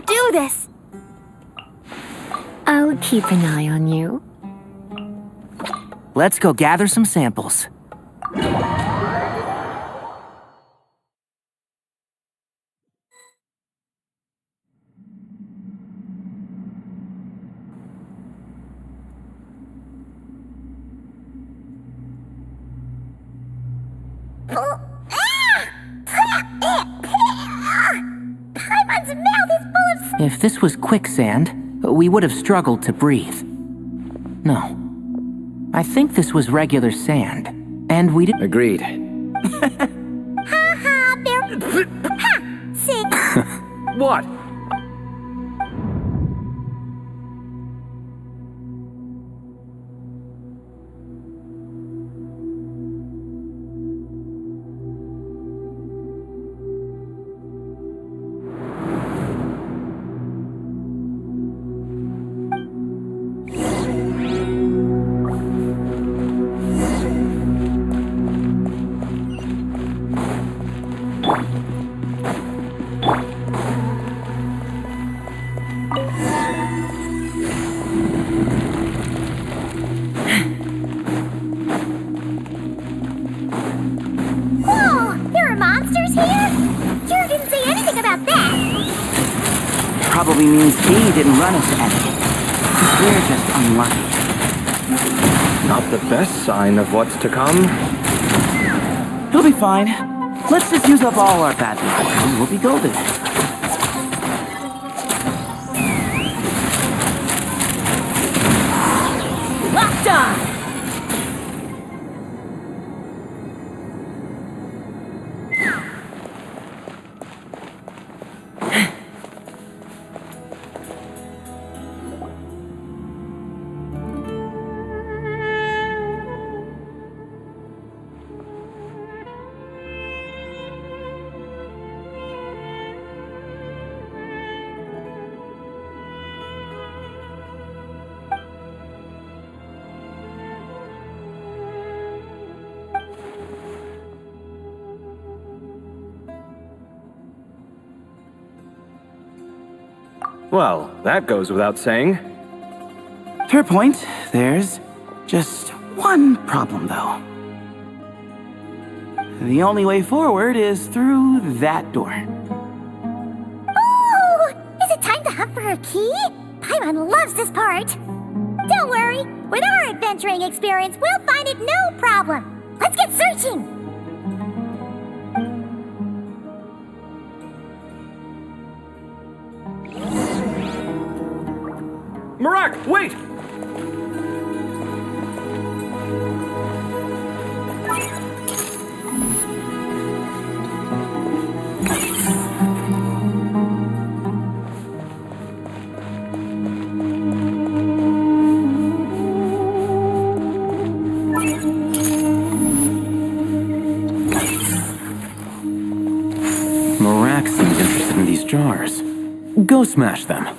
can do this! I'll keep an eye on you. Let's go gather some samples. Paimon's mouth is full of... If this was quicksand, we would have struggled to breathe. No. I think this was regular sand. And we didn't... Agreed. Ha ha, they're... Ha! Sick. What? Whoa! There are monsters here? You didn't say anything about that. Probably means he didn't run into any. We're just unlucky. Not the best sign of what's to come. He'll be fine. Let's just use up all our bad luck and we'll be golden. Locked on! Well, that goes without saying. Fair point. There's just one problem, though. The only way forward is through that door. Oh! Is it time to hunt for a key? Paimon loves this part. Don't worry. With our adventuring experience, we'll find it no problem. Let's get searching! Marak, wait! Marak seems interested in these jars. Go smash them.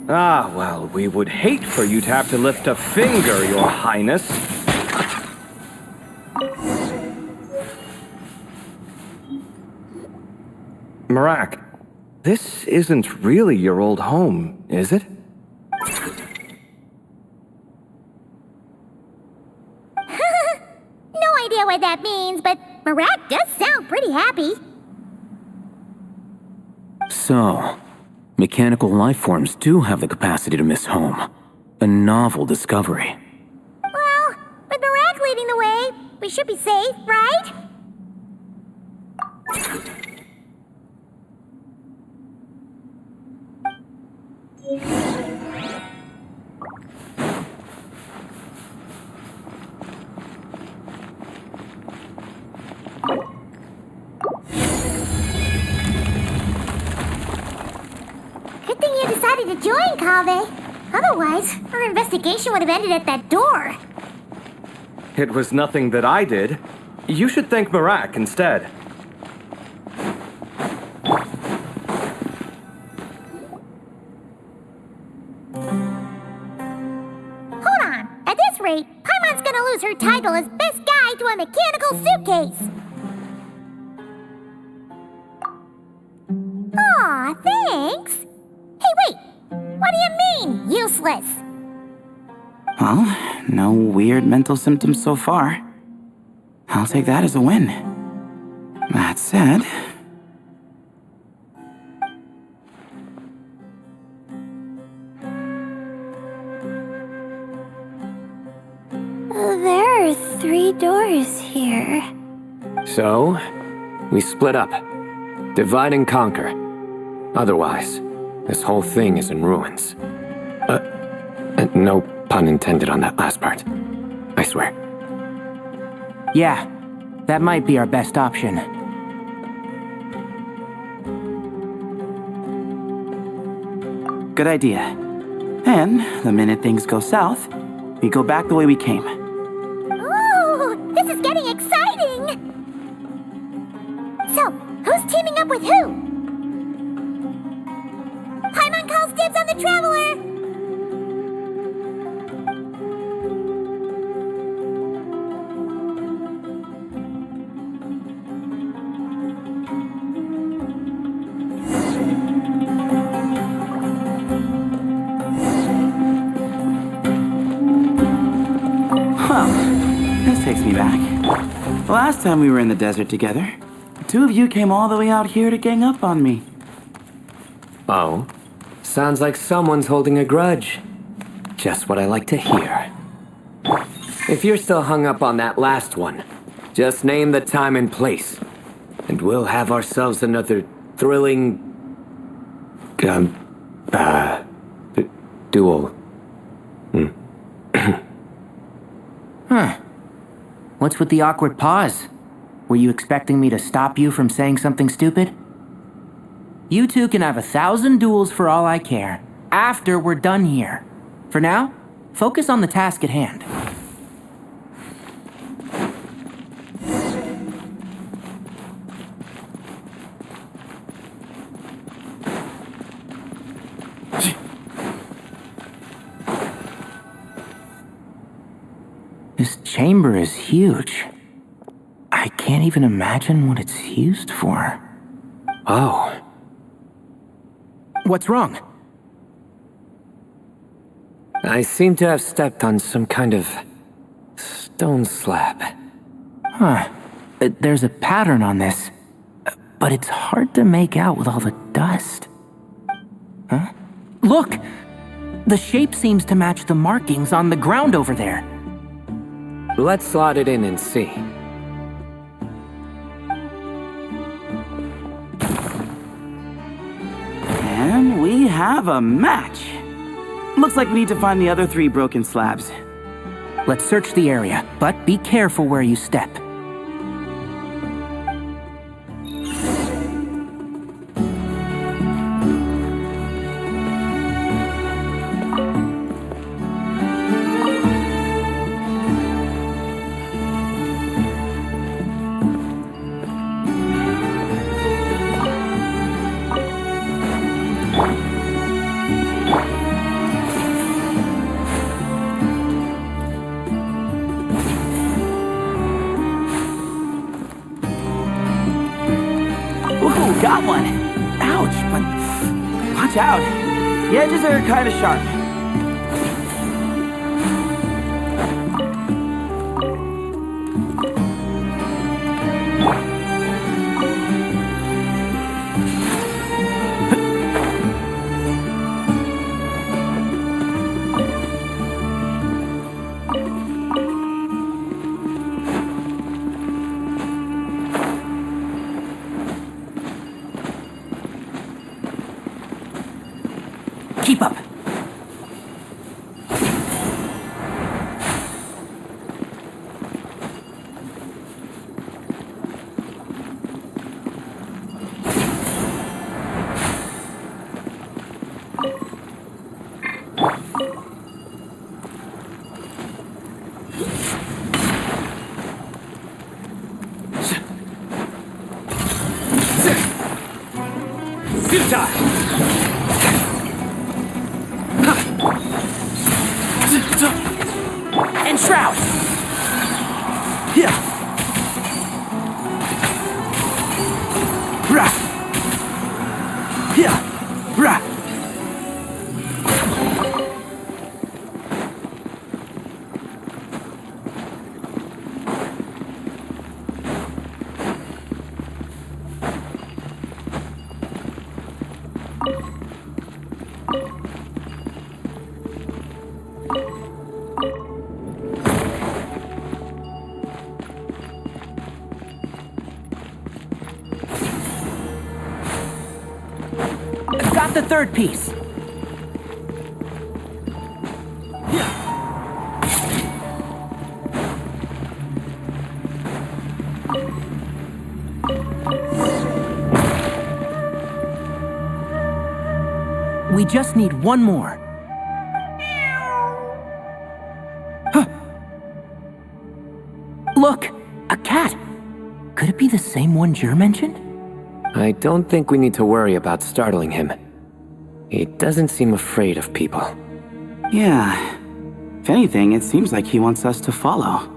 Ah, well, we would hate for you to have to lift a finger, Your Highness. Marak, this isn't really your old home, is it? No idea what that means, but Marak does sound pretty happy. So, mechanical life forms do have the capacity to miss home. A novel discovery. Well, with Marak leading the way, we should be safe, right? Good thing you decided to join, Kaveh. Otherwise, our investigation would have ended at that door. It was nothing that I did. You should thank Marak instead. Hold on. At this rate, Paimon's gonna lose her title as best guide to a mechanical suitcase. Aw, Aw, thanks. Hey, wait. What do you mean, useless? Well, no weird mental symptoms so far. I'll take that as a win. That said... There are 3 doors here. So, we split up. Divide and conquer. Otherwise, this whole thing is in ruins. No pun intended on that last part. I swear. Yeah, that might be our best option. Good idea. And the minute things go south, we go back the way we came. Ooh, this is getting exciting! So, who's teaming up with who? Paimon calls dibs on the Traveler! Well, this takes me back. The last time we were in the desert together, the 2 of you came all the way out here to gang up on me. Oh? Sounds like someone's holding a grudge. Just what I like to hear. If you're still hung up on that last one, just name the time and place. And we'll have ourselves another thrilling... duel. What's with the awkward pause? Were you expecting me to stop you from saying something stupid? You two can have 1,000 duels for all I care, after we're done here. For now, focus on the task at hand. This chamber is huge. I can't even imagine what it's used for. Oh. What's wrong? I seem to have stepped on some kind of stone slab. Huh. There's a pattern on this, but it's hard to make out with all the dust. Huh? Look! The shape seems to match the markings on the ground over there. Let's slot it in and see. And we have a match. Looks like we need to find the other 3 broken slabs. Let's search the area, but be careful where you step. Ooh, got one! Ouch, but watch out. The edges are kind of sharp. Keep up. And shroud. Yeah. Rah. Yeah. Got the third piece. We just need one more. Huh. Look, a cat. Could it be the same one Jer mentioned? I don't think we need to worry about startling him. He doesn't seem afraid of people. Yeah. If anything, it seems like he wants us to follow.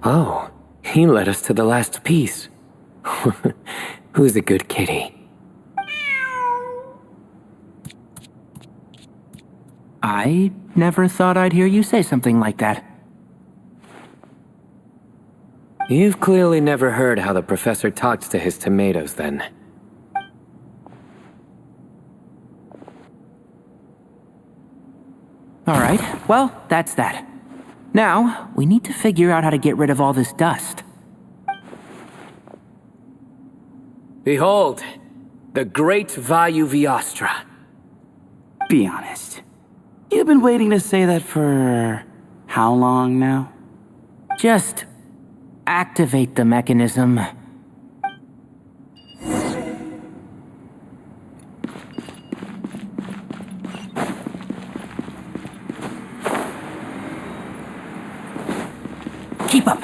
Oh, he led us to the last piece. Who's a good kitty? I never thought I'd hear you say something like that. You've clearly never heard how the professor talks to his tomatoes, then. Alright, well, that's that. Now, we need to figure out how to get rid of all this dust. Behold, the great Vayu Viastra. Be honest. You've been waiting to say that for how long now? Just activate the mechanism. Keep up.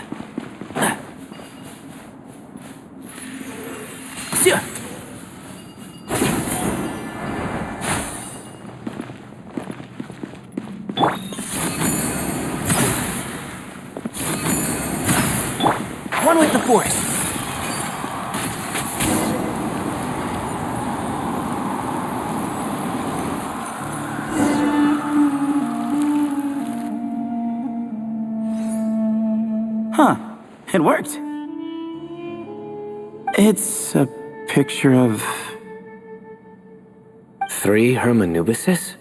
One with the force. Huh. It worked. It's a picture of... 3 Hermanubises?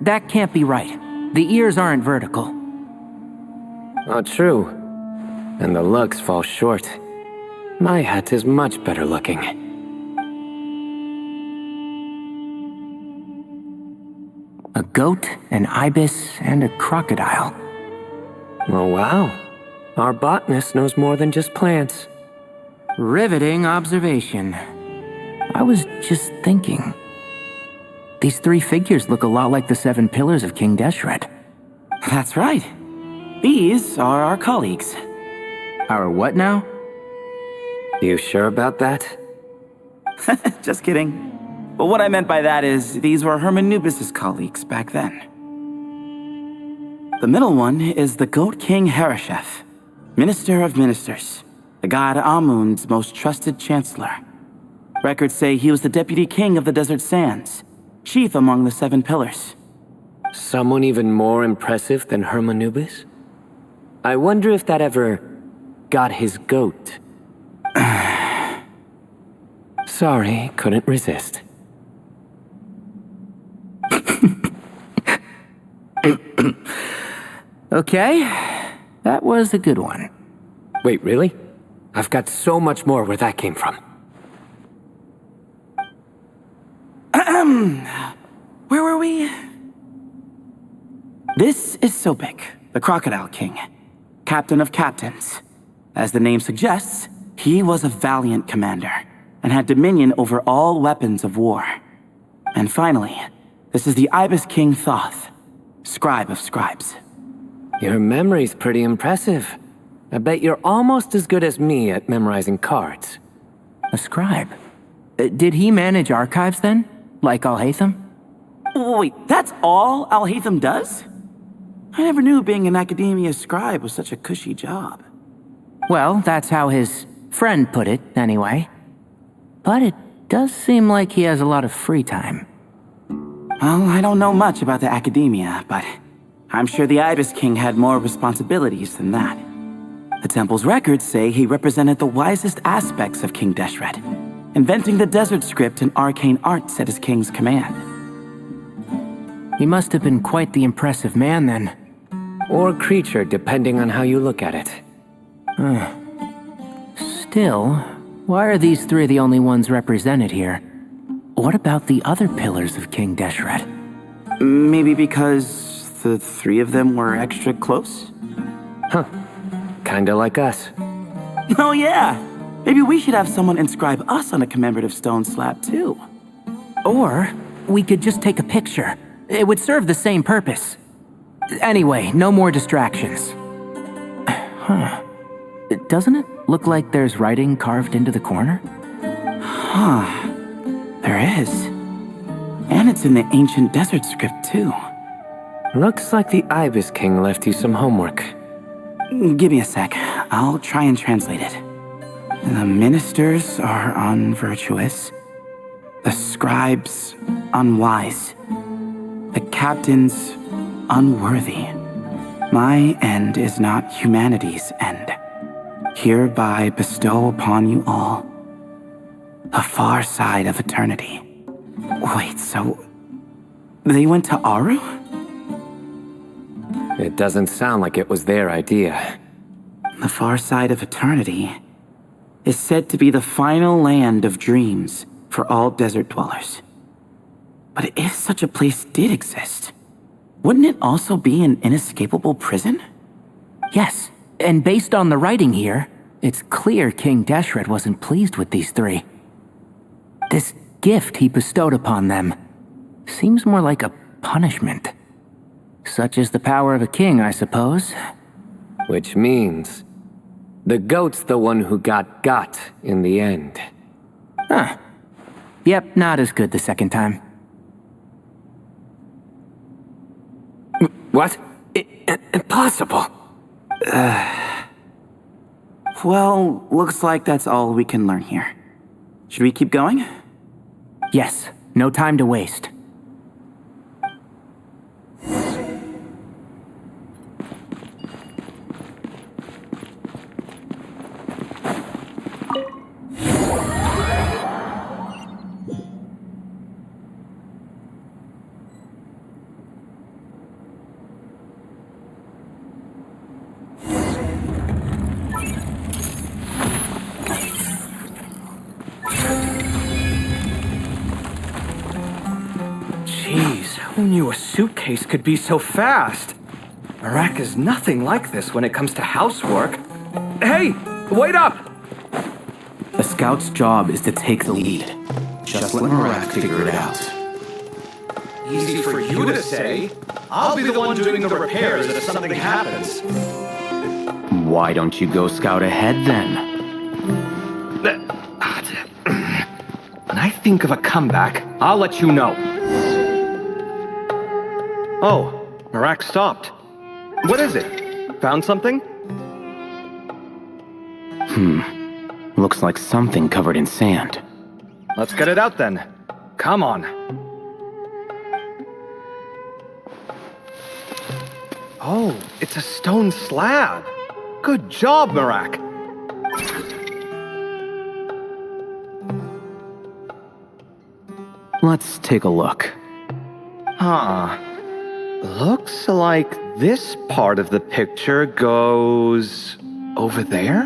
That can't be right. The ears aren't vertical. Oh, true. And the lugs fall short. My hat is much better looking. A goat, an ibis, and a crocodile. Oh, wow. Our botanist knows more than just plants. Riveting observation. I was just thinking. These 3 figures look a lot like the 7 pillars of King Deshret. That's right. These are our colleagues. Our what now? You sure about that? Just kidding. But what I meant by that is these were Hermanubis' colleagues back then. The middle one is the Goat King Hereshef, Minister of Ministers, the god Amun's most trusted chancellor. Records say he was the deputy king of the Desert Sands, chief among the 7 pillars. Someone even more impressive than Hermanubis? I wonder if that ever got his goat. Sorry, couldn't resist. Okay, that was a good one. Wait, really? I've got so much more where that came from. Where were we? This is Sobek, the Crocodile King, captain of captains. As the name suggests, he was a valiant commander and had dominion over all weapons of war. And finally, this is the Ibis King Thoth, scribe of scribes. Your memory's pretty impressive. I bet you're almost as good as me at memorizing cards. A scribe. Did he manage archives then? Like Al-Haytham? Wait, that's all Al-Haytham does? I never knew being an academia scribe was such a cushy job. Well, that's how his friend put it, anyway. But it does seem like he has a lot of free time. Well, I don't know much about the academia, but I'm sure the Ibis King had more responsibilities than that. The temple's records say he represented the wisest aspects of King Deshret, inventing the desert script and arcane arts at his king's command. He must have been quite the impressive man then. Or creature, depending on how you look at it. Still, why are these three the only ones represented here? What about the other pillars of King Deshret? Maybe because the three of them were extra close? Kinda like us. Oh yeah! Maybe we should have someone inscribe us on a commemorative stone slab too. Or we could just take a picture. It would serve the same purpose. Anyway, no more distractions. Doesn't it look like there's writing carved into the corner? There is. And it's in the ancient desert script too. Looks like the Ibis King left you some homework. Give me a sec. I'll try and translate it. The ministers are unvirtuous. The scribes unwise. The captains unworthy. My end is not humanity's end. Hereby bestow upon you all the far side of eternity. Wait, so they went to Aru? It doesn't sound like it was their idea. The far side of eternity is said to be the final land of dreams for all desert dwellers. But if such a place did exist, wouldn't it also be an inescapable prison? Yes, and based on the writing here, it's clear King Deshret wasn't pleased with these three. This gift he bestowed upon them seems more like a punishment. Such is the power of a king, I suppose. Which means the goat's the one who got in the end. Yep, not as good the second time. What? Impossible. Well, looks like that's all we can learn here. Should we keep going? Yes, no time to waste. Jeez, who knew a suitcase could be so fast? Iraq is nothing like this when it comes to housework. Hey, wait up! The scout's job is to take the lead. Just let Marak figure it out. Easy for you to say. I'll be the one doing the repairs if something happens. Why don't you go scout ahead then? When I think of a comeback, I'll let you know. Oh, Iraq stopped. What is it? Found something? Looks like something covered in sand. Let's get it out then. Come on. Oh, it's a stone slab. Good job, Marak. Let's take a look. Huh. Looks like this part of the picture goes over there?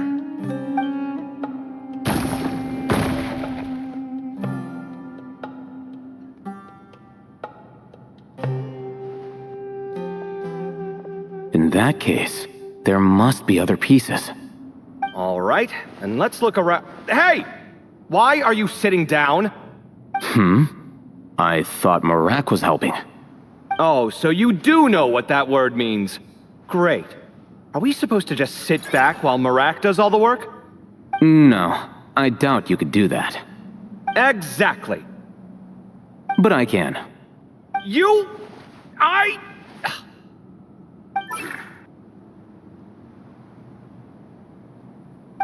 In that case, there must be other pieces. All right, and let's look around. Hey! Why are you sitting down? I thought Marak was helping. Oh, so you do know what that word means. Great. Are we supposed to just sit back while Marak does all the work? No, I doubt you could do that. Exactly. But I can.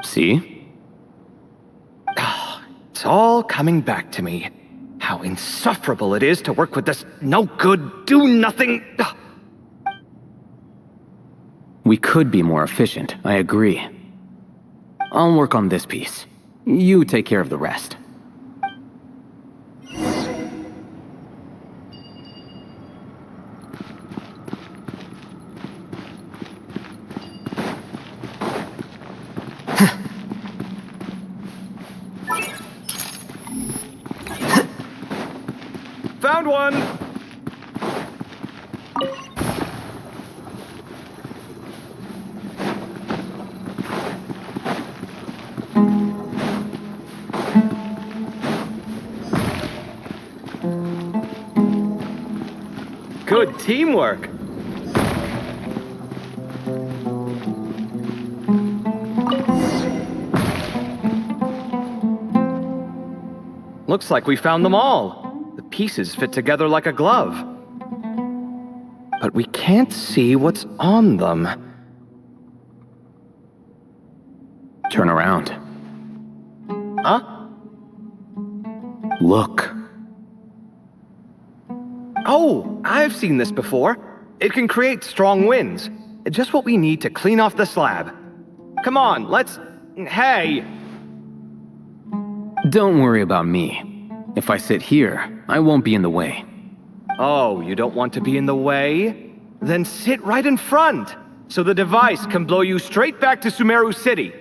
See? It's all coming back to me. How insufferable it is to work with this no-good, do-nothing... We could be more efficient, I agree. I'll work on this piece. You take care of the rest. Found one! Good teamwork! Looks like we found them all. The pieces fit together like a glove. But we can't see what's on them. Turn around. Huh? Look. Oh, I've seen this before. It can create strong winds. Just what we need to clean off the slab. Come on, let's... Hey! Don't worry about me. If I sit here, I won't be in the way. Oh, you don't want to be in the way? Then sit right in front, so the device can blow you straight back to Sumeru City.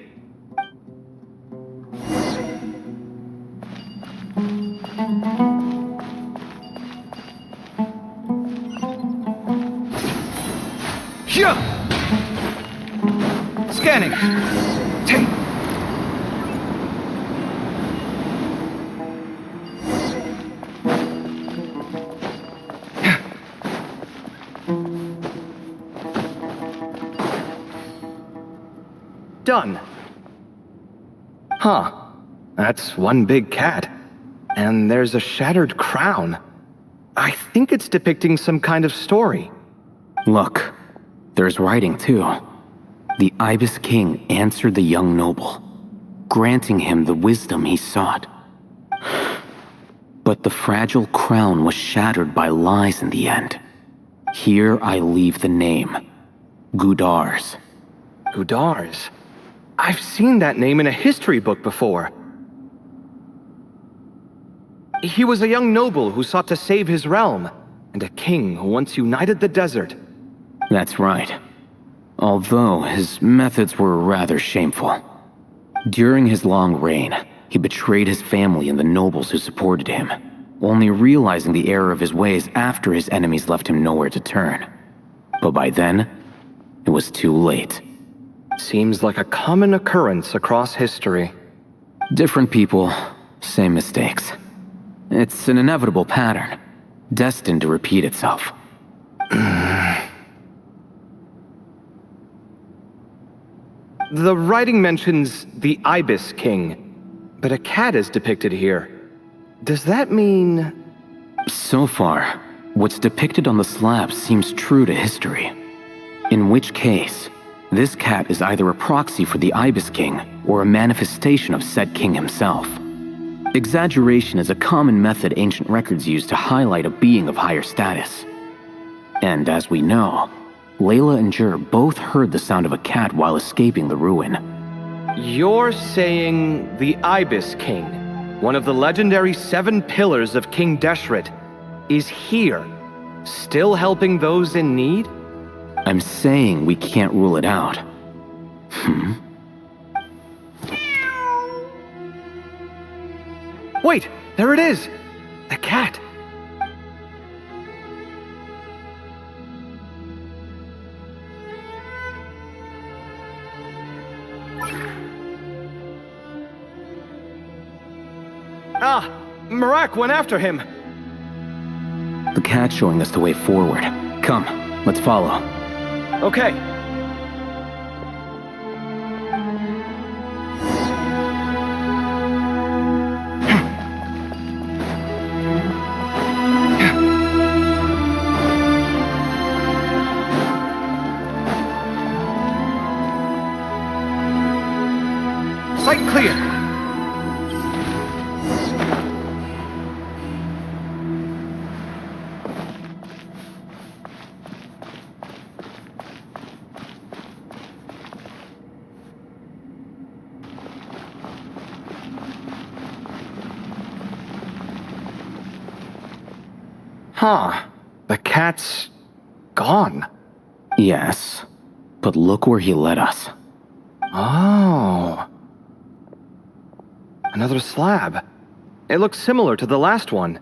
Hyah! Scanning. Take. Done. Huh. That's one big cat. And there's a shattered crown. I think it's depicting some kind of story. Look, there's writing too. The Ibis King answered the young noble, granting him the wisdom he sought. But the fragile crown was shattered by lies in the end. Here I leave the name, Gudar's. Gudar's? I've seen that name in a history book before. He was a young noble who sought to save his realm, and a king who once united the desert. That's right. Although his methods were rather shameful. During his long reign, he betrayed his family and the nobles who supported him, only realizing the error of his ways after his enemies left him nowhere to turn. But by then, it was too late. Seems like a common occurrence across history. Different people, same mistakes. It's an inevitable pattern, destined to repeat itself. The writing mentions the Ibis King, but a cat is depicted here. Does that mean... So far, what's depicted on the slab seems true to history. In which case, this cat is either a proxy for the Ibis King or a manifestation of said king himself. Exaggeration is a common method ancient records use to highlight a being of higher status. And as we know, Layla and Jur both heard the sound of a cat while escaping the ruin. You're saying the Ibis King, one of the legendary 7 pillars of King Deshret, is here, still helping those in need? I'm saying we can't rule it out. Wait, there it is! A cat! Ah! Marak went after him! The cat's showing us the way forward. Come, let's follow. Okay. Sight clear. Huh. The cat's gone. Yes, but look where he led us. Oh. Another slab. It looks similar to the last one.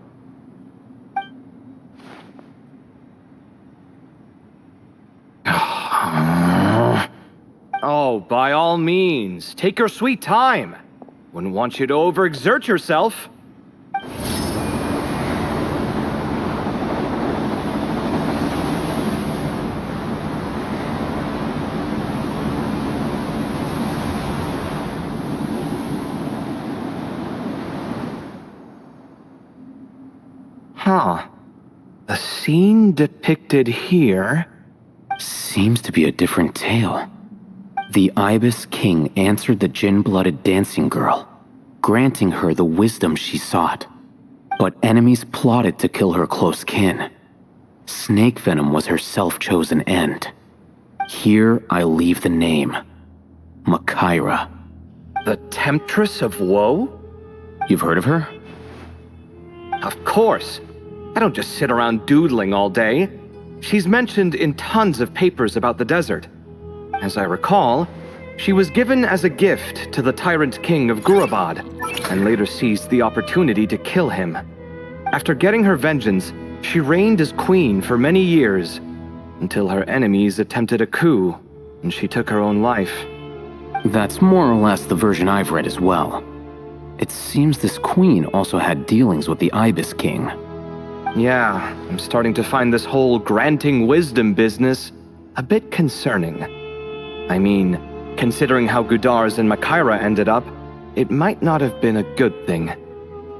Oh, by all means, take your sweet time. Wouldn't want you to overexert yourself. Huh. The scene depicted here... Seems to be a different tale. The Ibis King answered the gin-blooded dancing girl, granting her the wisdom she sought. But enemies plotted to kill her close kin. Snake venom was her self-chosen end. Here I leave the name. Makaira. The Temptress of Woe? You've heard of her? Of course. I don't just sit around doodling all day. She's mentioned in tons of papers about the desert. As I recall, she was given as a gift to the tyrant king of Gurabad, and later seized the opportunity to kill him. After getting her vengeance, she reigned as queen for many years, until her enemies attempted a coup, and she took her own life. That's more or less the version I've read as well. It seems this queen also had dealings with the Ibis King. Yeah, I'm starting to find this whole granting wisdom business a bit concerning. I mean, considering how Gudar's and Makaira ended up, it might not have been a good thing.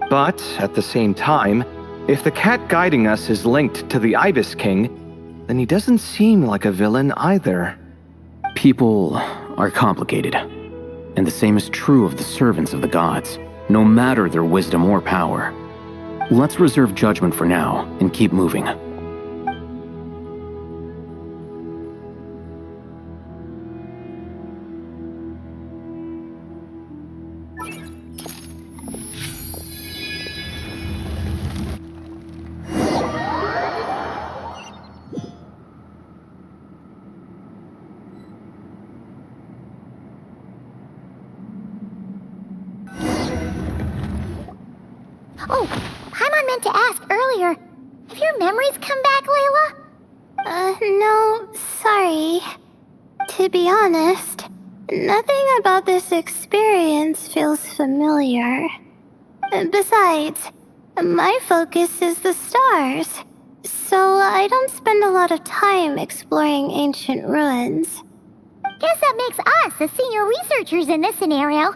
But, at the same time, if the cat guiding us is linked to the Ibis King, then he doesn't seem like a villain either. People are complicated, and the same is true of the servants of the gods, no matter their wisdom or power. Let's reserve judgment for now and keep moving. Oh, Paimon meant to ask earlier. Have your memories come back, Layla? No, sorry. To be honest, nothing about this experience feels familiar. Besides, my focus is the stars, so I don't spend a lot of time exploring ancient ruins. Guess that makes us the senior researchers in this scenario.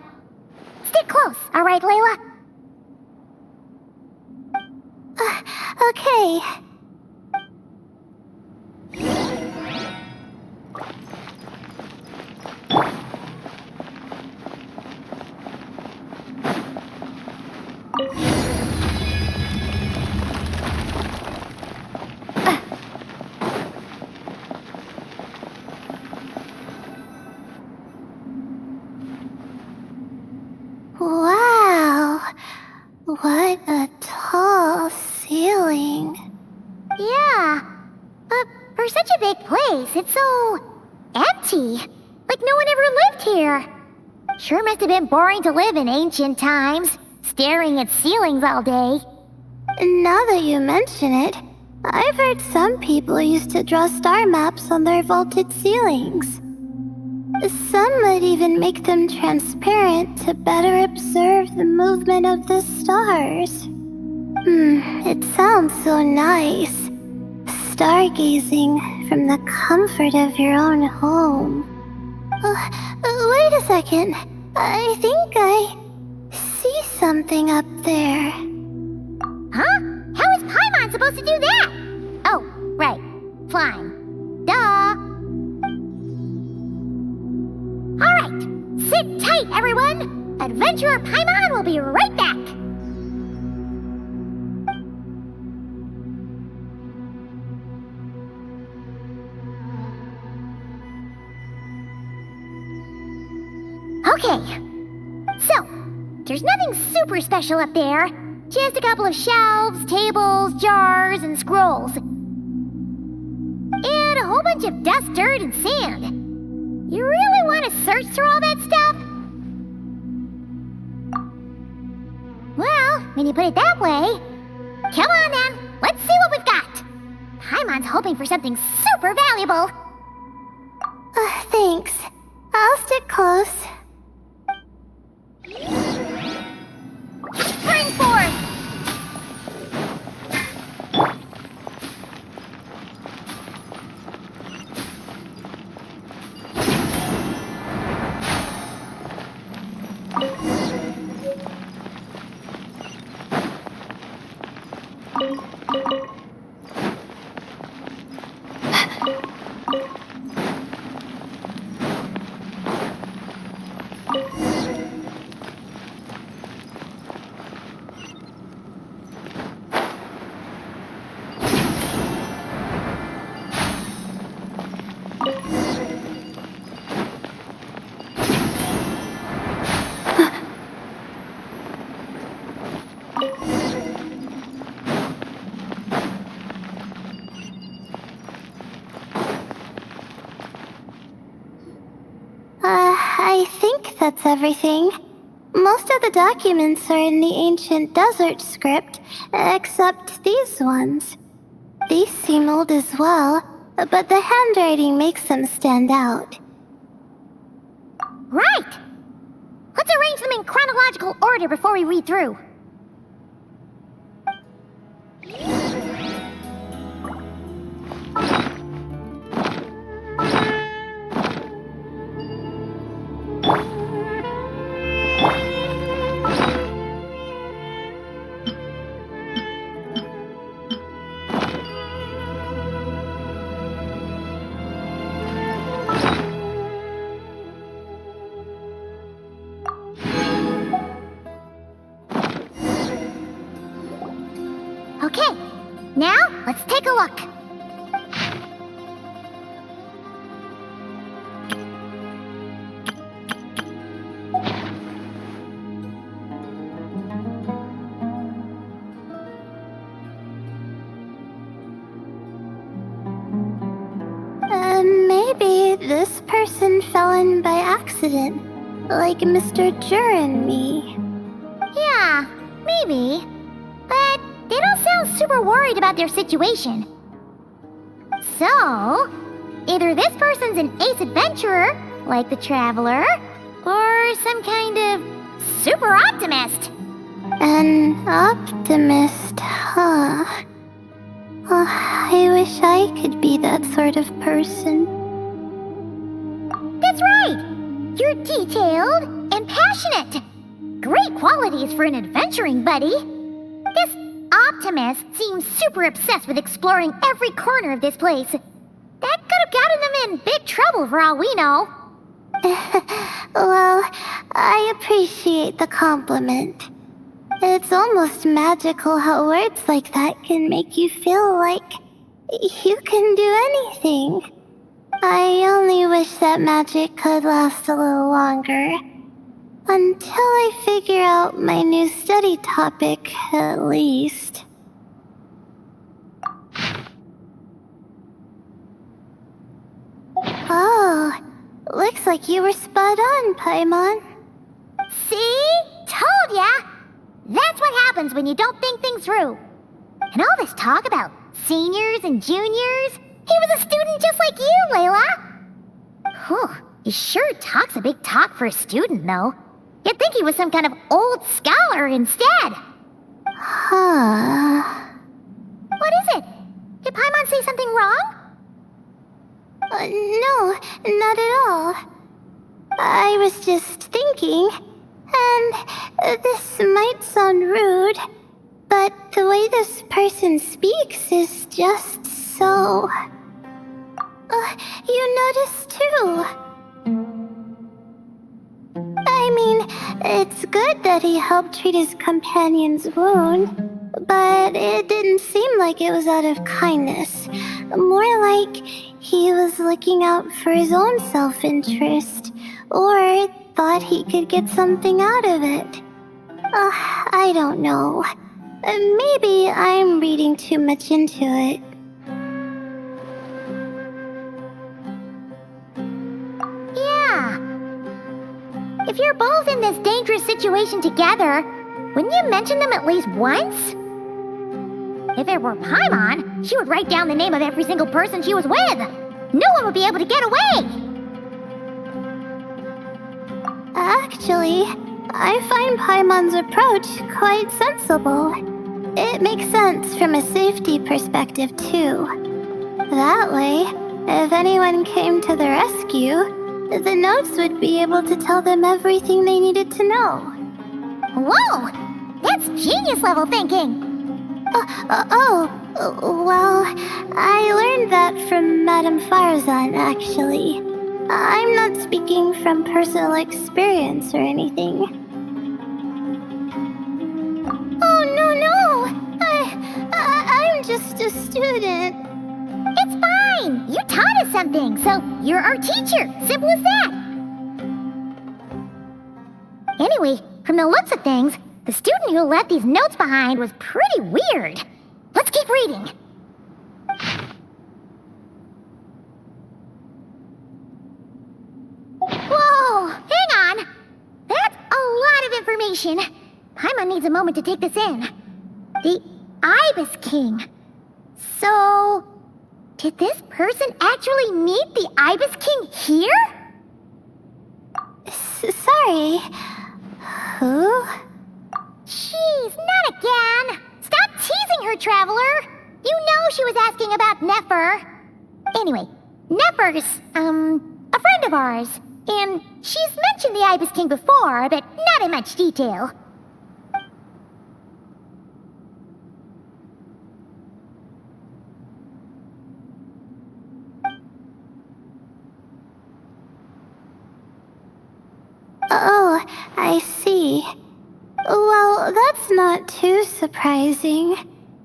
Stick close, alright, Layla? Okay. Wow. What a tall ceiling. Yeah. For such a big place, it's so empty. Like no one ever lived here. Sure must have been boring to live in ancient times, staring at ceilings all day. Now that you mention it, I've heard some people used to draw star maps on their vaulted ceilings. Some might even make them transparent to better observe the movement of the stars. It sounds so nice. Stargazing from the comfort of your own home. Wait a second. I think I see something up there. Huh? How is Paimon supposed to do that? Oh, right. Flying. Duh. Alright. Sit tight, everyone. Adventurer Paimon will be right back. Okay. So, there's nothing super special up there. Just a couple of shelves, tables, jars, and scrolls. And a whole bunch of dust, dirt, and sand. You really want to search through all that stuff? Well, when you put it that way... Come on then, let's see what we've got. Paimon's hoping for something super valuable. Thanks. I'll stick close. Spring forth! I think that's everything. Most of the documents are in the ancient desert script, except these ones. These seem old as well, but the handwriting makes them stand out. Right! Let's arrange them in chronological order before we read through. Okay, now let's take a look. Maybe this person fell in by accident, like Mr. Jur and me. Yeah, maybe. But they don't sound super worried about their situation. So, either this person's an ace adventurer, like the Traveler, or some kind of super optimist. An optimist, huh? Oh, I wish I could be that sort of person. That's right! You're detailed and passionate. Great qualities for an adventuring buddy. This optimist seems super obsessed with exploring every corner of this place. That could have gotten them in big trouble for all we know. Well, I appreciate the compliment. It's almost magical how words like that can make you feel like you can do anything. I only wish that magic could last a little longer. Until I figure out my new study topic, at least. Oh, looks like you were spot on, Paimon. See? Told ya! That's what happens when you don't think things through. And all this talk about seniors and juniors, he was a student just like you, Layla. Whew, he sure talks a big talk for a student, though. You'd think he was some kind of old scholar instead. Huh. What is it? Did Paimon say something wrong? No, not at all. I was just thinking, and this might sound rude, but the way this person speaks is just so... you noticed too. I mean, it's good that he helped treat his companion's wound, but it didn't seem like it was out of kindness. More like he was looking out for his own self-interest, or thought he could get something out of it. I don't know. Maybe I'm reading too much into it. Yeah. If you're both in this dangerous situation together, wouldn't you mention them at least once? If it were Paimon, she would write down the name of every single person she was with. No one would be able to get away. Actually, I find Paimon's approach quite sensible. It makes sense from a safety perspective, too. That way, if anyone came to the rescue, the notes would be able to tell them everything they needed to know. Whoa! That's genius level thinking. Well, I learned that from Madame Farzan, actually. I'm not speaking from personal experience or anything. Oh, no! I'm just a student. It's fine. You taught us something, so you're our teacher. Simple as that. Anyway, from the looks of things, the student who left these notes behind was pretty weird. Let's keep reading. Whoa! Hang on! That's a lot of information. Paimon needs a moment to take this in. The Ibis King. So, did this person actually meet the Ibis King here? Sorry. Who? Jeez, not again! Stop teasing her, Traveler! You know she was asking about Nefer. Anyway, Nefer's, a friend of ours. And she's mentioned the Ibis King before, but not in much detail. Oh, I see. Well, that's not too surprising.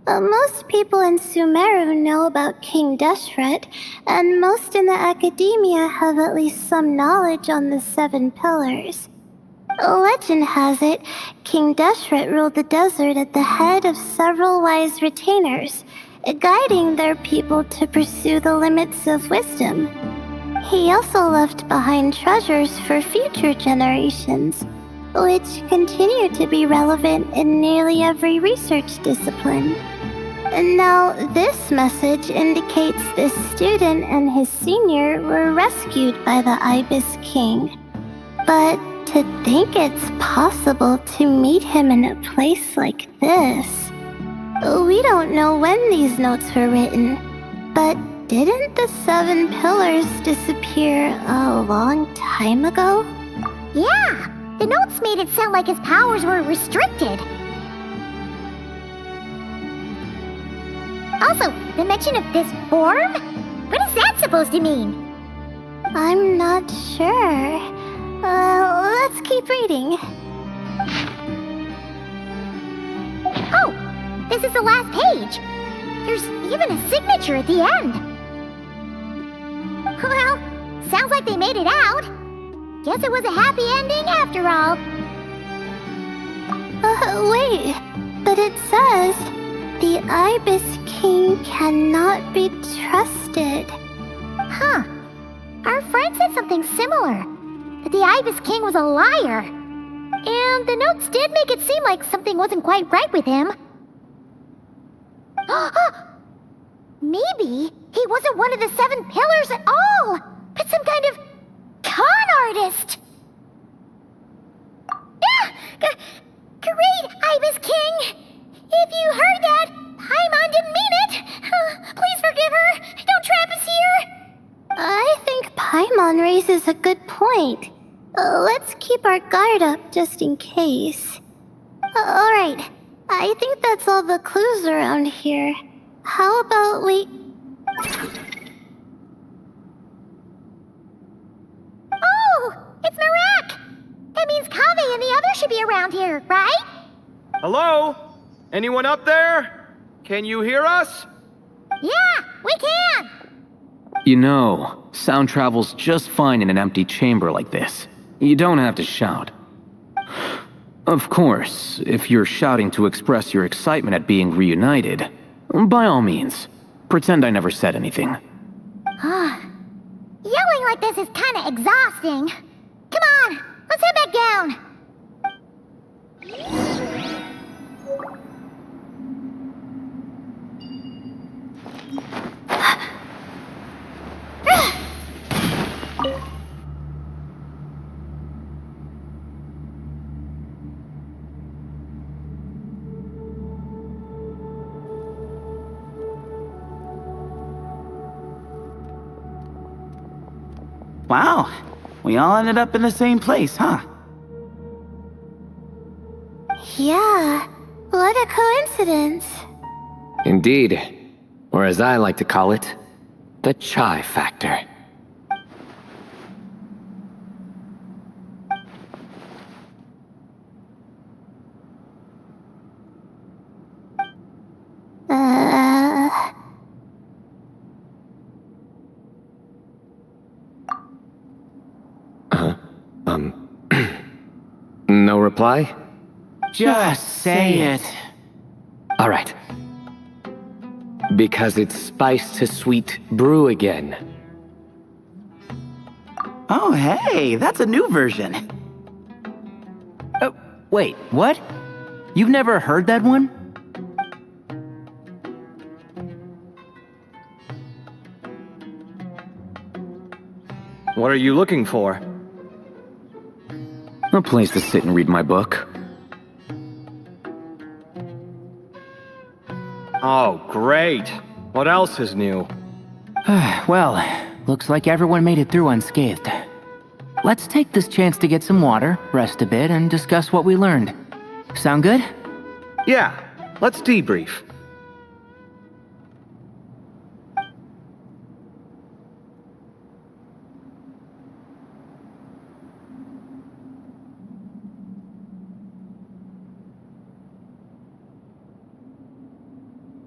Most people in Sumeru know about King Deshret, and most in the academia have at least some knowledge on the Seven Pillars. Legend has it, King Deshret ruled the desert at the head of several wise retainers, guiding their people to pursue the limits of wisdom. He also left behind treasures for future generations, which continue to be relevant in nearly every research discipline. Now, this message indicates this student and his senior were rescued by the Ibis King. But to think it's possible to meet him in a place like this... We don't know when these notes were written, but didn't the Seven Pillars disappear a long time ago? Yeah, the notes made it sound like his powers were restricted. Also, the mention of this form? What is that supposed to mean? I'm not sure. Let's keep reading. Oh, this is the last page. There's even a signature at the end. Well, sounds like they made it out. Guess it was a happy ending after all. Wait, but it says, the Ibis King cannot be trusted. Huh. Our friend said something similar. That the Ibis King was a liar. And the notes did make it seem like something wasn't quite right with him. Maybe he wasn't one of the Seven Pillars at all, but some kind of con artist. Great, Ibis King! If you heard that, Paimon didn't mean it. Please forgive her. Don't trap us here. I think Paimon raises a good point. Let's keep our guard up just in case. Alright, I think that's all the clues around here. How about we... Oh, it's Marak! That means Kaveh and the others should be around here, right? Hello? Anyone up there? Can you hear us? Yeah, we can! You know, sound travels just fine in an empty chamber like this. You don't have to shout. Of course, if you're shouting to express your excitement at being reunited, by all means, pretend I never said anything. Yelling like this is kinda exhausting. Come on, let's head back down. Wow, we all ended up in the same place, huh? Yeah, what a coincidence. Indeed. Or as I like to call it, the chai factor. No reply? Just say it. Alright. Because it's spice to sweet brew again. Oh, hey, that's a new version. Oh, wait, what? You've never heard that one? What are you looking for? A place to sit and read my book. Oh, great. What else is new? Well, looks like everyone made it through unscathed. Let's take this chance to get some water, rest a bit, and discuss what we learned. Sound good? Yeah, let's debrief.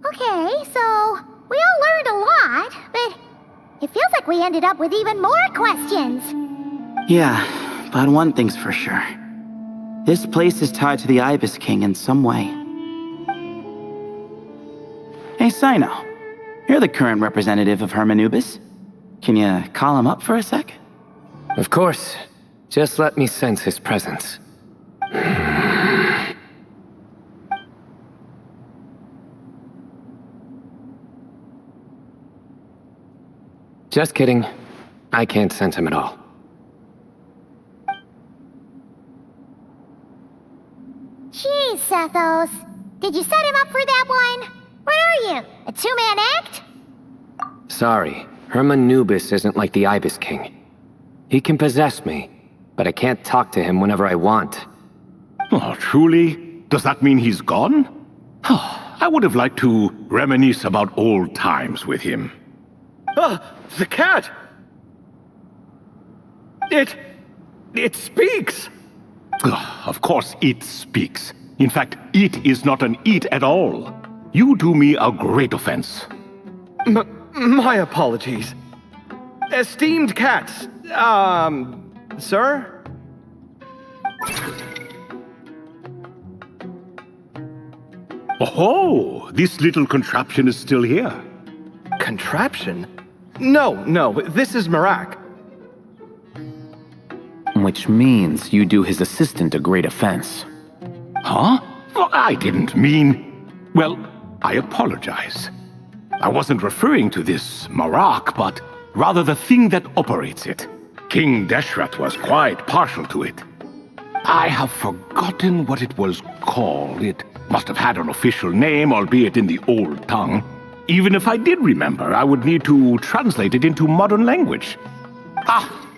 Okay, so we all learned a lot, but it feels like we ended up with even more questions. Yeah, but one thing's for sure. This place is tied to the Ibis King in some way. Hey, Sino. You're the current representative of Hermanubis. Can you call him up for a sec? Of course. Just let me sense his presence. Just kidding. I can't sense him at all. Jeez, Sethos. Did you set him up for that one? What are you, a two-man act? Sorry, Hermanubis isn't like the Ibis King. He can possess me, but I can't talk to him whenever I want. Oh, truly? Does that mean he's gone? I would have liked to reminisce about old times with him. Ah, the cat! It speaks! Of course it speaks. In fact, it is not an it at all. You do me a great offense. My apologies. Esteemed cats, sir? Oh, this little contraption is still here. Contraption? No, this is Marak. Which means you do his assistant a great offense. Huh? Well, I didn't mean... Well, I apologize. I wasn't referring to this Marak, but rather the thing that operates it. King Deshret was quite partial to it. I have forgotten what it was called. It must have had an official name, albeit in the old tongue. Even if I did remember, I would need to translate it into modern language.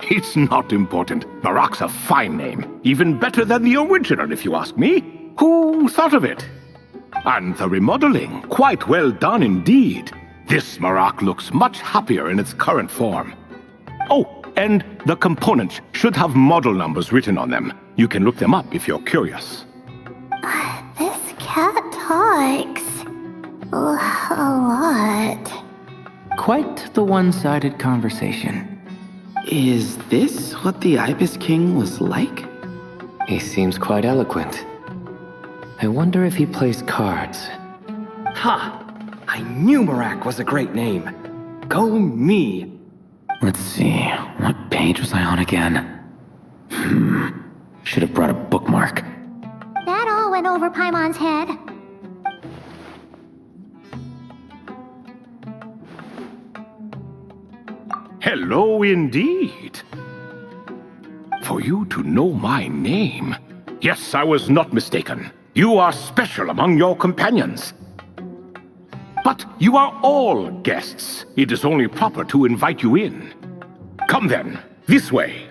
It's not important. Marak's a fine name. Even better than the original, if you ask me. Who thought of it? And the remodeling, quite well done indeed. This Marak looks much happier in its current form. Oh, and the components should have model numbers written on them. You can look them up if you're curious. This cat talks. A lot. Quite the one-sided conversation. Is this what the Ibis King was like? He seems quite eloquent. I wonder if he plays cards. Ha! I knew Marak was a great name. Go me. Let's see, what page was I on again? Should have brought a bookmark. That all went over Paimon's head. Hello indeed. For you to know my name. Yes, I was not mistaken. You are special among your companions. But you are all guests. It is only proper to invite you in. Come then, this way.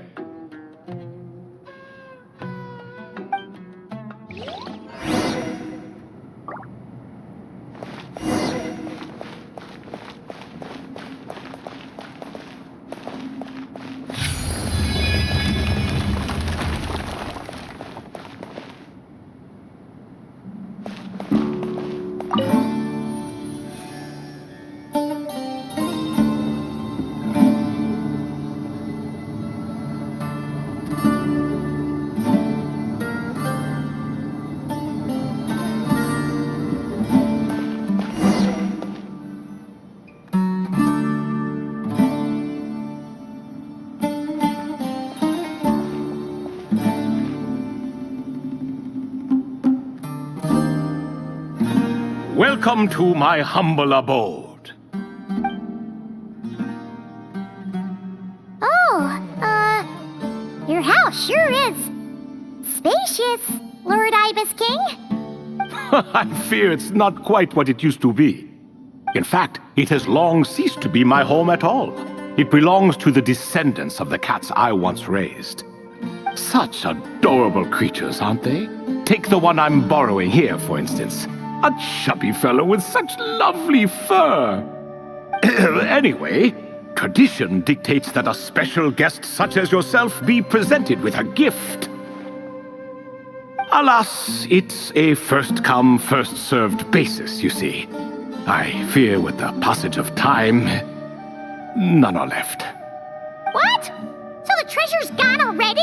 Welcome to my humble abode. Oh, your house sure is spacious, Lord Ibis King. I fear it's not quite what it used to be. In fact, it has long ceased to be my home at all. It belongs to the descendants of the cats I once raised. Such adorable creatures, aren't they? Take the one I'm borrowing here, for instance. A chubby fellow with such lovely fur. Anyway, tradition dictates that a special guest such as yourself be presented with a gift. Alas, it's a first-come, first-served basis, you see. I fear with the passage of time, none are left. What? So the treasure's gone already?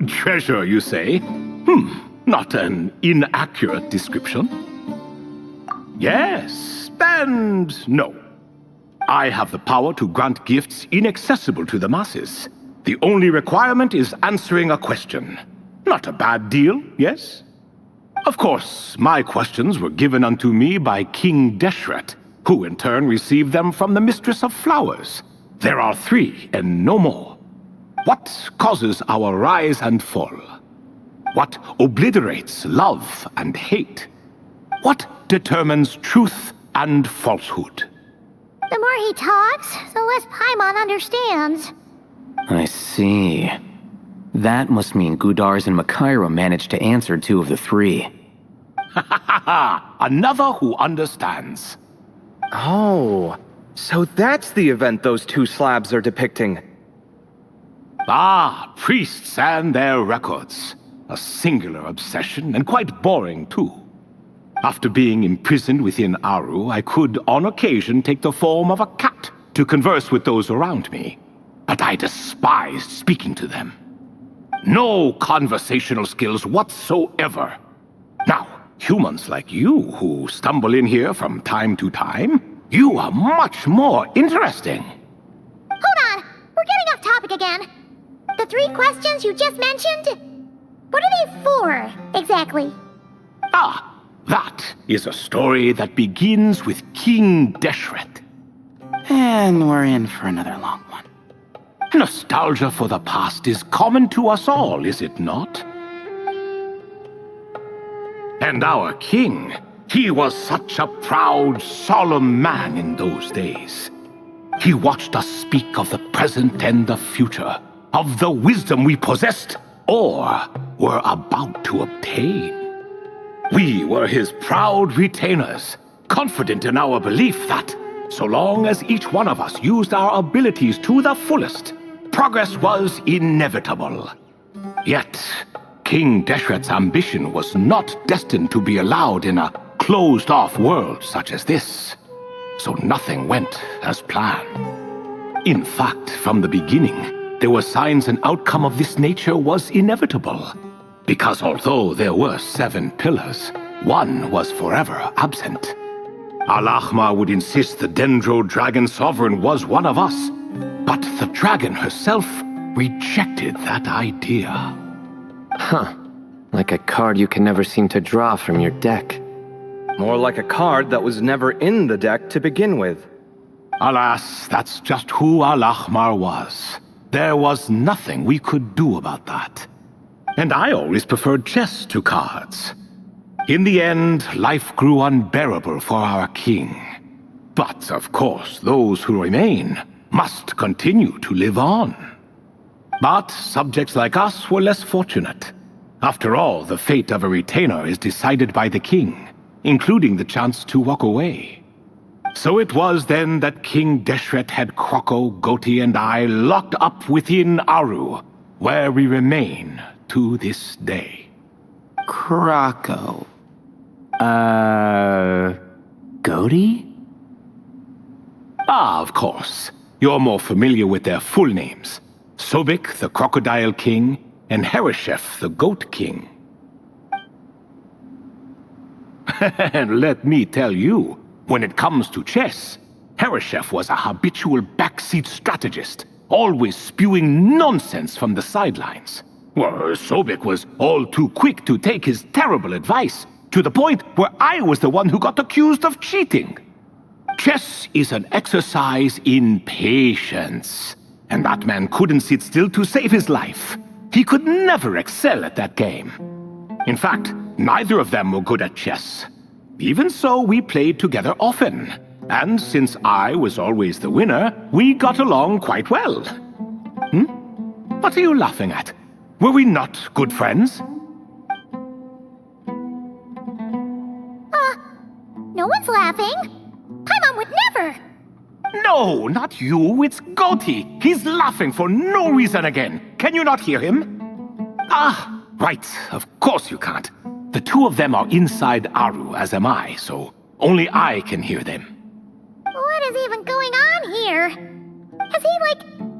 Treasure, you say? Not an inaccurate description. Yes, and no. I have the power to grant gifts inaccessible to the masses. The only requirement is answering a question. Not a bad deal, yes? Of course, my questions were given unto me by King Deshret, who in turn received them from the Mistress of Flowers. There are 3 and no more. What causes our rise and fall? What obliterates love and hate? What determines truth and falsehood? The more he talks, the less Paimon understands. I see. That must mean Gudars and Makaira managed to answer 2 of the 3. Another who understands. Oh, so that's the event those 2 slabs are depicting. Ah, priests and their records. A singular obsession, and quite boring, too. After being imprisoned within Aru, I could, on occasion, take the form of a cat to converse with those around me. But I despised speaking to them. No conversational skills whatsoever. Now, humans like you who stumble in here from time to time, you are much more interesting. Hold on, we're getting off topic again. The 3 questions you just mentioned? What are they for, exactly? Ah, that is a story that begins with King Deshret. And we're in for another long one. Nostalgia for the past is common to us all, is it not? And our king, he was such a proud, solemn man in those days. He watched us speak of the present and the future, of the wisdom we possessed or were about to obtain. We were his proud retainers, confident in our belief that, so long as each one of us used our abilities to the fullest, progress was inevitable. Yet, King Deshret's ambition was not destined to be allowed in a closed-off world such as this. So nothing went as planned. In fact, from the beginning, there were signs an outcome of this nature was inevitable. Because although there were 7 pillars, one was forever absent. Al-Ahmar would insist the Dendro Dragon Sovereign was one of us, but the dragon herself rejected that idea. Huh. Like a card you can never seem to draw from your deck. More like a card that was never in the deck to begin with. Alas, that's just who Al-Ahmar was. There was nothing we could do about that. And I always preferred chess to cards. In the end, life grew unbearable for our king. But, of course, those who remain must continue to live on. But subjects like us were less fortunate. After all, the fate of a retainer is decided by the king, including the chance to walk away. So it was then that King Deshret had Kroko, Goti, and I locked up within Aru, where we remain to this day. Krako. Goti? Ah, of course. You're more familiar with their full names. Sobek, the Crocodile King, and Hereshef, the Goat King. And let me tell you, when it comes to chess, Hereshef was a habitual backseat strategist, always spewing nonsense from the sidelines. Well, Sobek was all too quick to take his terrible advice, to the point where I was the one who got accused of cheating. Chess is an exercise in patience, and that man couldn't sit still to save his life. He could never excel at that game. In fact, neither of them were good at chess. Even so, we played together often, and since I was always the winner, we got along quite well. What are you laughing at? Were we not good friends? No one's laughing. Paimon would never. No, not you, it's Goti. He's laughing for no reason again. Can you not hear him? Ah, right, of course you can't. The two of them are inside Aru, as am I, so only I can hear them. What is even going on here? Has he,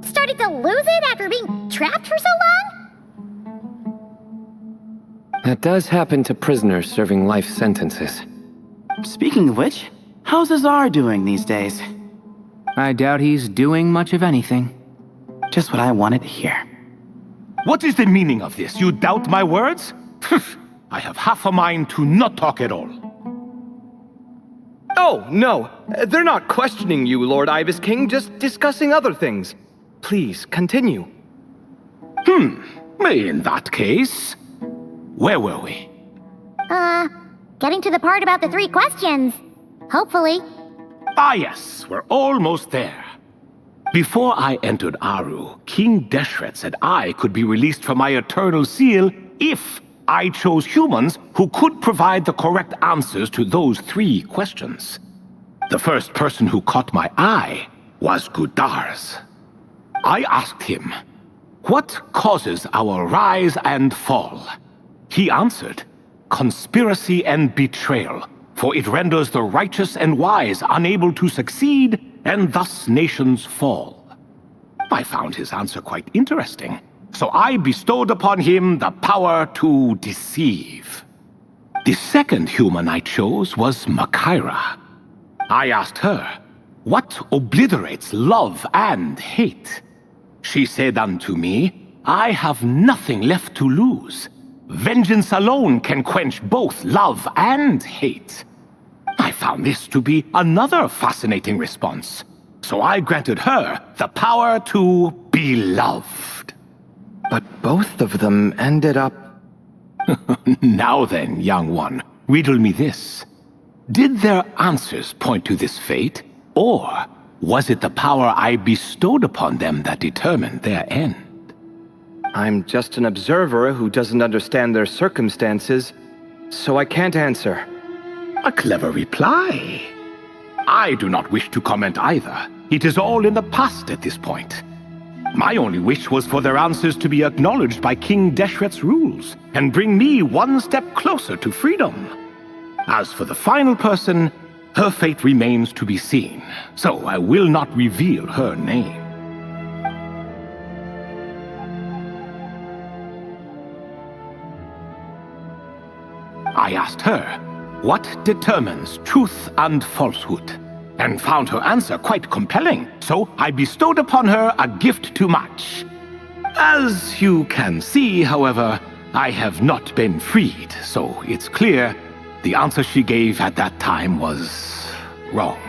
started to lose it after being trapped for so long? That does happen to prisoners serving life sentences. Speaking of which, how's Azar doing these days? I doubt he's doing much of anything. Just what I wanted to hear. What is the meaning of this? You doubt my words? I have half a mind to not talk at all. Oh, no. They're not questioning you, Lord Ibis King, just discussing other things. Please, continue. In that case, where were we? Getting to the part about the 3 questions. Hopefully. Ah yes, we're almost there. Before I entered Aru, King Deshret said I could be released from my eternal seal if I chose humans who could provide the correct answers to those 3 questions. The first person who caught my eye was Gudar's. I asked him, "What causes our rise and fall?" He answered, "Conspiracy and betrayal, for it renders the righteous and wise unable to succeed, and thus nations fall." I found his answer quite interesting, so I bestowed upon him the power to deceive. The second human I chose was Makaira. I asked her, "What obliterates love and hate?" She said unto me, "I have nothing left to lose. Vengeance alone can quench both love and hate." I found this to be another fascinating response, so I granted her the power to be loved. But both of them ended up... Now then, young one, riddle me this. Did their answers point to this fate, or was it the power I bestowed upon them that determined their end? I'm just an observer who doesn't understand their circumstances, so I can't answer. A clever reply. I do not wish to comment either. It is all in the past at this point. My only wish was for their answers to be acknowledged by King Deshret's rules, and bring me one step closer to freedom. As for the final person, her fate remains to be seen, so I will not reveal her name. I asked her, what determines truth and falsehood? And found her answer quite compelling, so I bestowed upon her a gift to match. As you can see, however, I have not been freed, so it's clear the answer she gave at that time was wrong.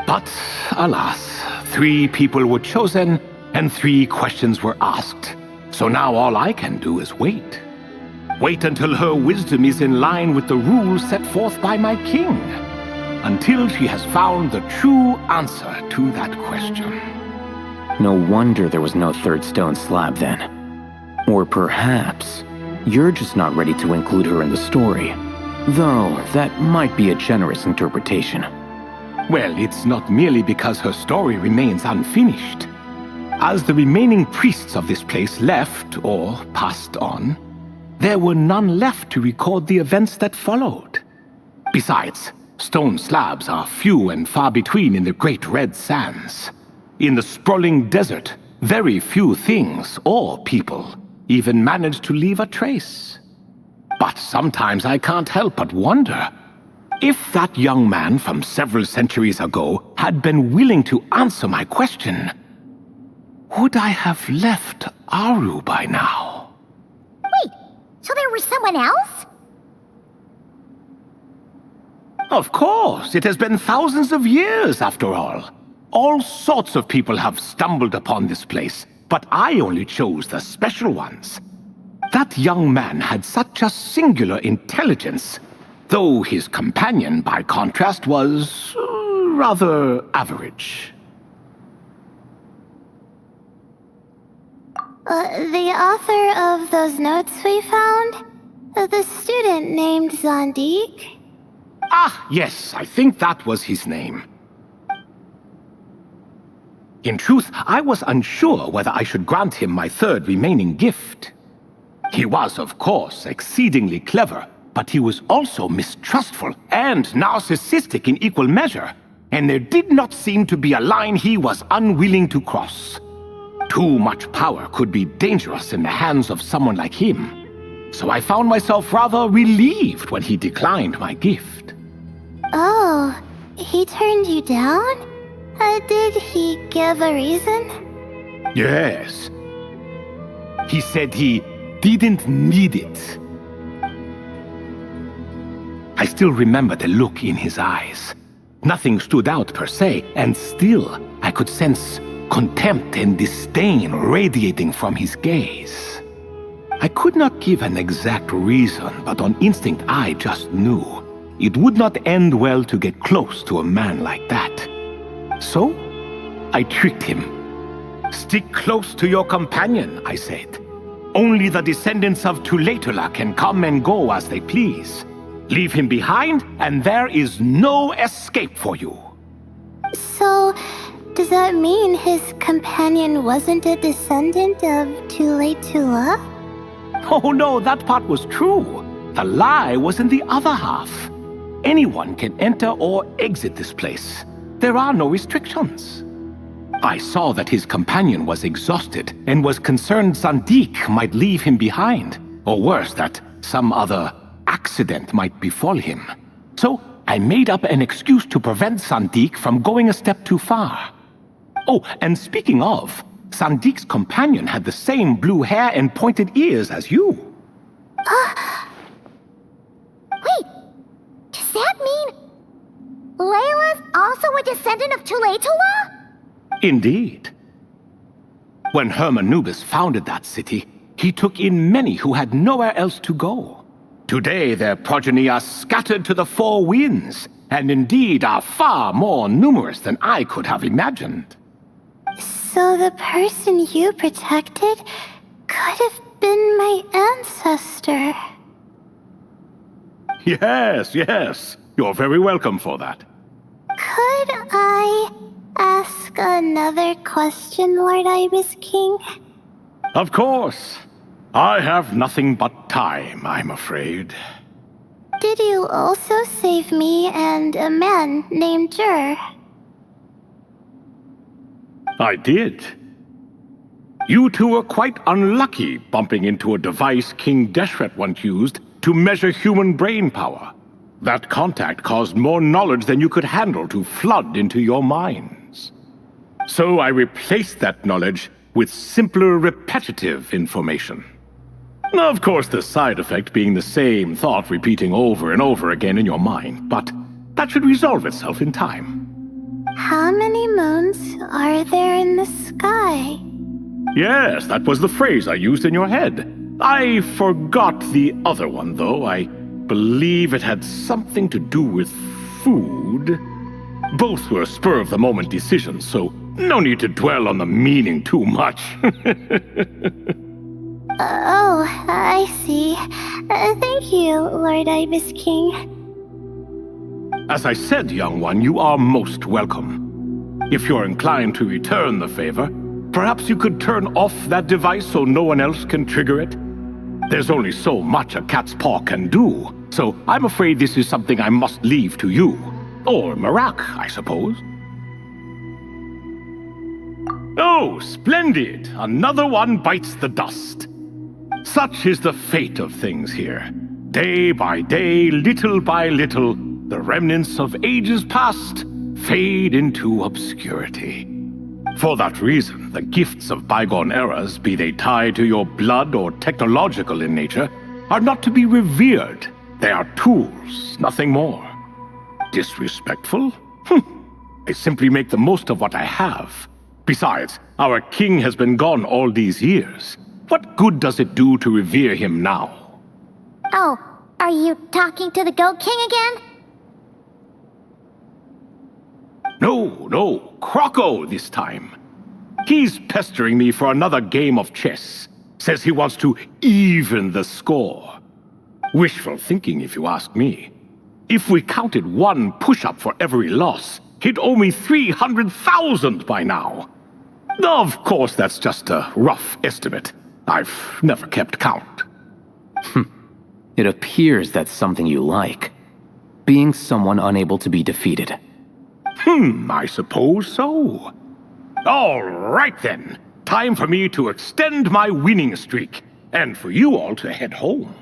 But alas, 3 people were chosen and 3 questions were asked. So now all I can do is wait. Wait until her wisdom is in line with the rules set forth by my king. Until she has found the true answer to that question. No wonder there was no third stone slab then. Or perhaps you're just not ready to include her in the story. Though that might be a generous interpretation. Well, it's not merely because her story remains unfinished. As the remaining priests of this place left or passed on, there were none left to record the events that followed. Besides, stone slabs are few and far between in the Great Red Sands. In the sprawling desert, very few things or people even manage to leave a trace. But sometimes I can't help but wonder, if that young man from several centuries ago had been willing to answer my question, would I have left Aru by now? Wait, so there was someone else? Of course, it has been thousands of years after all. All sorts of people have stumbled upon this place, but I only chose the special ones. That young man had such a singular intelligence, though his companion, by contrast, was rather average. The author of those notes we found? The student named Zandik? Ah, yes, I think that was his name. In truth, I was unsure whether I should grant him my third remaining gift. He was, of course, exceedingly clever, but he was also mistrustful and narcissistic in equal measure, and there did not seem to be a line he was unwilling to cross. Too much power could be dangerous in the hands of someone like him, so I found myself rather relieved when he declined my gift. Oh, he turned you down? Did he give a reason? Yes. He said he didn't need it. I still remember the look in his eyes. Nothing stood out per se, and still I could sense contempt and disdain radiating from his gaze. I could not give an exact reason, but on instinct I just knew it would not end well to get close to a man like that. So, I tricked him. Stick close to your companion, I said. Only the descendants of Tulatula can come and go as they please. Leave him behind, and there is no escape for you. So, does that mean his companion wasn't a descendant of Tulatula? Oh no, that part was true. The lie was in the other half. Anyone can enter or exit this place. There are no restrictions. I saw that his companion was exhausted and was concerned Zandik might leave him behind, or worse, that some other accident might befall him. So I made up an excuse to prevent Zandik from going a step too far. Oh, and speaking of, Sandik's companion had the same blue hair and pointed ears as you. Wait, does that mean Layla's also a descendant of Tulatula? Indeed. When Hermanubis founded that city, he took in many who had nowhere else to go. Today their progeny are scattered to the 4 winds, and indeed are far more numerous than I could have imagined. So the person you protected could have been my ancestor. Yes. You're very welcome for that. Could I ask another question, Lord Ibis King? Of course. I have nothing but time, I'm afraid. Did you also save me and a man named Jur? I did. You two were quite unlucky bumping into a device King Deshret once used to measure human brain power. That contact caused more knowledge than you could handle to flood into your minds. So I replaced that knowledge with simpler, repetitive information. Of course, the side effect being the same thought repeating over and over again in your mind, but that should resolve itself in time. How many moons are there in the sky? Yes, that was the phrase I used in your head. I forgot the other one, though. I believe it had something to do with food. Both were spur-of-the-moment decisions, so no need to dwell on the meaning too much. Oh, I see. Thank you, Lord Ibis King. As I said, young one, you are most welcome. If you're inclined to return the favor, perhaps you could turn off that device so no one else can trigger it? There's only so much a cat's paw can do, so I'm afraid this is something I must leave to you. Or Marak, I suppose. Oh, splendid! Another one bites the dust. Such is the fate of things here. Day by day, little by little, the remnants of ages past fade into obscurity. For that reason, the gifts of bygone eras, be they tied to your blood or technological in nature, are not to be revered. They are tools, nothing more. Disrespectful? I simply make the most of what I have. Besides, our king has been gone all these years. What good does it do to revere him now? Oh, are you talking to the Goat King again? No, Croco this time. He's pestering me for another game of chess. Says he wants to even the score. Wishful thinking, if you ask me. If we counted one push-up for every loss, he'd owe me 300,000 by now. Of course, that's just a rough estimate. I've never kept count. It appears that's something you like. Being someone unable to be defeated. I suppose so. All right then. Time for me to extend my winning streak, and for you all to head home.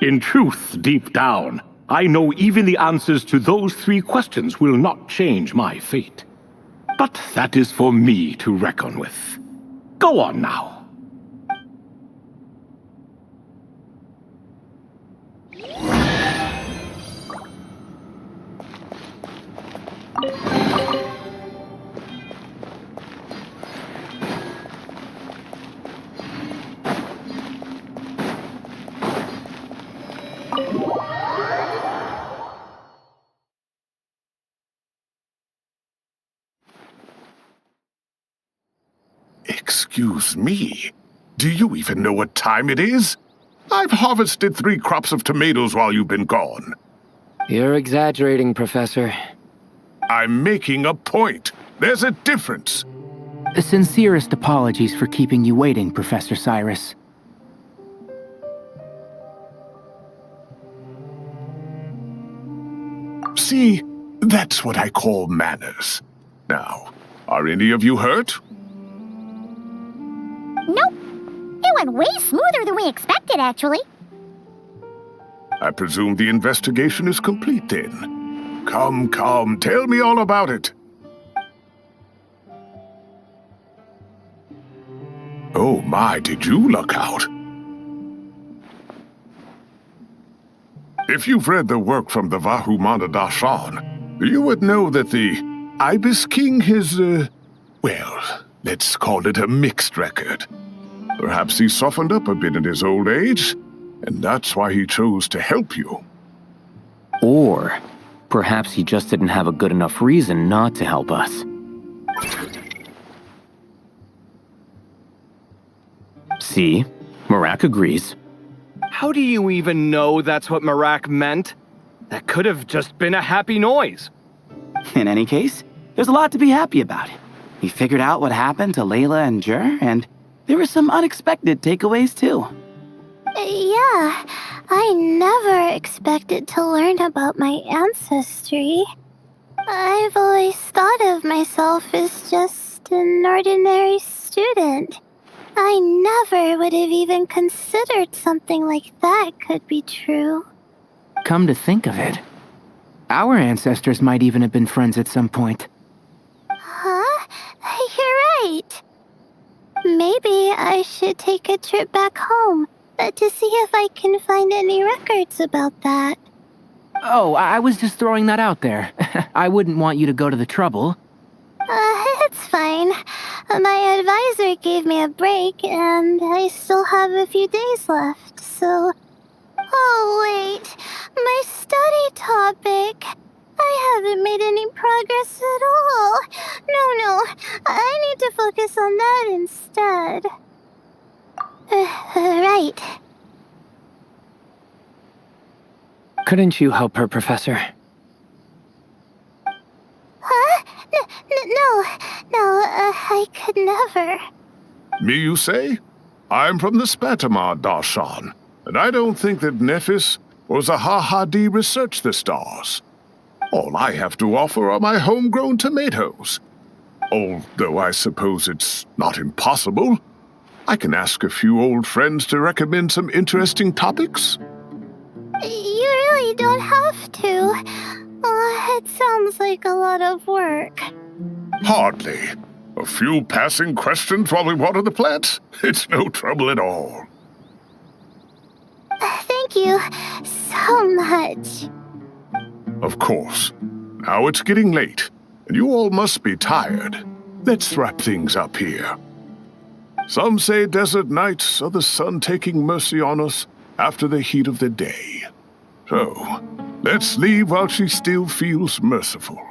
In truth, deep down, I know even the answers to those 3 questions will not change my fate. But that is for me to reckon with. Go on now. Excuse me, do you even know what time it is? I've harvested 3 crops of tomatoes while you've been gone. You're exaggerating, Professor. I'm making a point. There's a difference. The sincerest apologies for keeping you waiting, Professor Cyrus. See, that's what I call manners. Now, are any of you hurt? Nope. It went way smoother than we expected, actually. I presume the investigation is complete then. Come, tell me all about it. Oh my, did you luck out? If you've read the work from the Vahumana Dashan, you would know that the Ibis King has, well, let's call it a mixed record. Perhaps he softened up a bit in his old age, and that's why he chose to help you. Or perhaps he just didn't have a good enough reason not to help us. See? Marak agrees. How do you even know that's what Marak meant? That could have just been a happy noise. In any case, there's a lot to be happy about. We figured out what happened to Layla and Jur, and there were some unexpected takeaways too. Yeah, I never expected to learn about my ancestry. I've always thought of myself as just just an ordinary student. I never would have even considered something like that could be true. Come to think of it, our ancestors might even have been friends at some point. Huh? You're right. Maybe I should take a trip back home to see if I can find any records about that. Oh, I was just throwing that out there. I wouldn't want you to go to the trouble. It's fine. My advisor gave me a break, and I still have a few days left, so... Oh, wait. My study topic. I haven't made any progress at all. No. I need to focus on that instead. Right. Couldn't you help her, Professor? Huh? No, I could never. Me, you say? I'm from the Spatamar Darshan, and I don't think that Nephis or Zahahadi researched the stars. All I have to offer are my homegrown tomatoes. Although I suppose it's not impossible. I can ask a few old friends to recommend some interesting topics. You really don't have to. It sounds like a lot of work. Hardly. A few passing questions while we water the plants? It's no trouble at all. Thank you so much. Of course. Now it's getting late, and you all must be tired. Let's wrap things up here. Some say desert nights are the sun taking mercy on us after the heat of the day. So, let's leave while she still feels merciful.